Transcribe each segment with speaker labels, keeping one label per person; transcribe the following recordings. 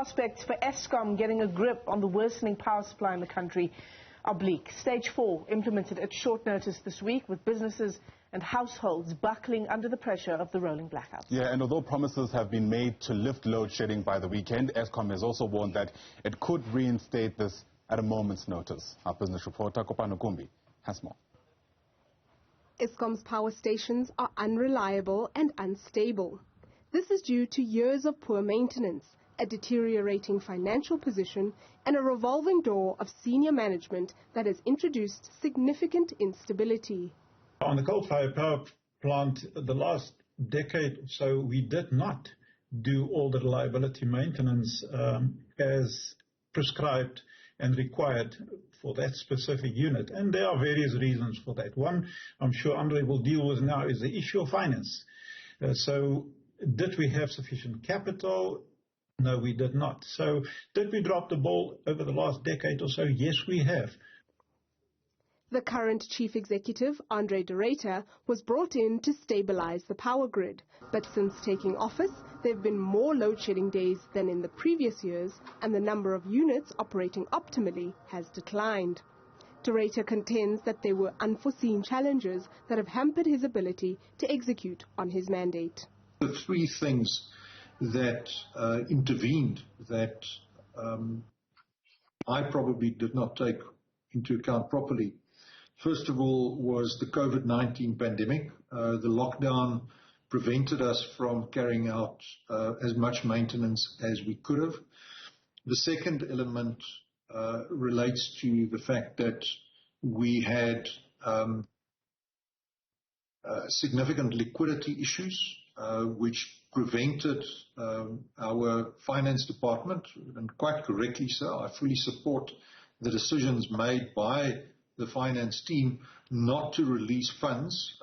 Speaker 1: prospects for Eskom getting a grip on the worsening power supply in the country are bleak. Stage 4 implemented at short notice this week, with businesses and households buckling under the pressure of the rolling blackouts.
Speaker 2: Yeah, and although promises have been made to lift load shedding by the weekend, Eskom has also warned that it could reinstate this at a moment's notice. Our business reporter, Kopano Gumbi, has more.
Speaker 3: Eskom's power stations are unreliable and unstable. This is due to years of poor maintenance, a deteriorating financial position, and a revolving door of senior management that has introduced significant instability.
Speaker 4: On the coal-fired power plant, the last decade or so, we did not do all the reliability maintenance as prescribed and required for that specific unit. And there are various reasons for that. One, I'm sure Andre will deal with now, is the issue of finance. So did we have sufficient capital? No, we did not. So did we drop the ball over the last decade or so? Yes, we have.
Speaker 3: The current chief executive, Andre de Ruyter, was brought in to stabilize the power grid. But since taking office, there have been more load-shedding days than in the previous years, and the number of units operating optimally has declined. De Ruyter contends that there were unforeseen challenges that have hampered his ability to execute on his mandate.
Speaker 5: The three things that intervened that I probably did not take into account properly. First of all was the COVID-19 pandemic. The lockdown prevented us from carrying out as much maintenance as we could have. The second element relates to the fact that we had significant liquidity issues, which prevented our finance department, and quite correctly so. I fully support the decisions made by the finance team not to release funds.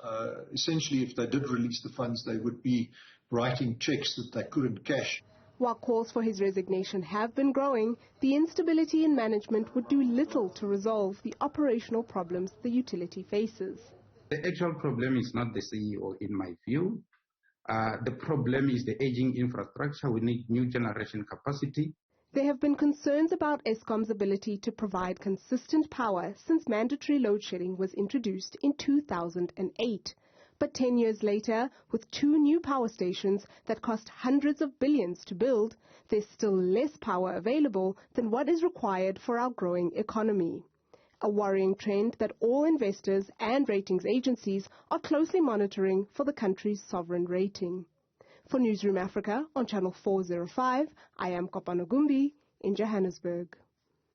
Speaker 5: Essentially, if they did release the funds, they would be writing checks that they couldn't cash.
Speaker 3: While calls for his resignation have been growing, the instability in management would do little to resolve the operational problems the utility faces.
Speaker 6: The actual problem is not the CEO, in my view. The problem is the aging infrastructure. We need new generation capacity.
Speaker 3: There have been concerns about Eskom's ability to provide consistent power since mandatory load shedding was introduced in 2008. But 10 years later, with 2 new power stations that cost hundreds of billions to build, there's still less power available than what is required for our growing economy. A worrying trend that all investors and ratings agencies are closely monitoring for the country's sovereign rating. For Newzroom Afrika on Channel 405, I am Kopano Gumbi in Johannesburg.